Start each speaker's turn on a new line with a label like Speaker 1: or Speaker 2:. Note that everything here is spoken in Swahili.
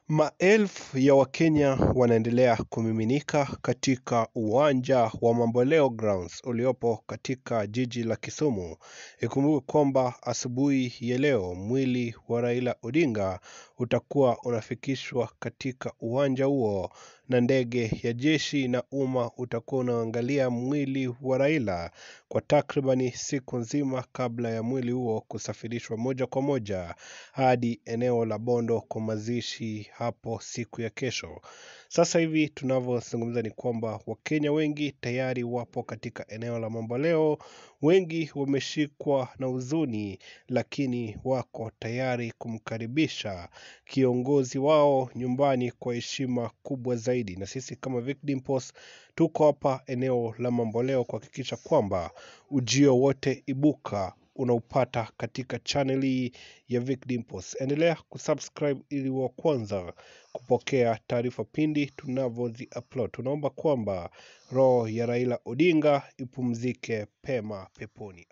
Speaker 1: Maelfu ya Wakenya wanaendelea kumiminika katika uwanja wa Mamboleo Grounds uliopo katika jiji la Kisumu. Ikumbuke kwamba asubuhi ya leo mwili wa Raila Odinga utakuwa unafikishwa katika uwanja huo na ndege ya jeshi, na umma utakuwa unaangalia mwili wa Raila kwa takribani siku nzima kabla ya mwili huo kusafirishwa moja kwa moja hadi eneo la Bondo kwa mazishi hapo siku ya kesho. Sasa hivi tunavyozungumza ni kwamba Wakenya wengi tayari wapo katika eneo la Mamboleo. Wengi wameshikwa na huzuni, lakini wako tayari kumkaribisha kiongozi wao nyumbani kwa heshima kubwa zaidi. Na sisi kama Vic Dimples tuko hapa eneo la Mamboleo kuhakikisha kwamba ujio wote ibuka unaupata katika channel hii ya Vic Dimples. Endelea kusubscribe ili wa kwanza kupokea taarifa pindi tunavyozi upload. Tunaomba kwamba roho ya Raila Odinga ipumzike pema peponi.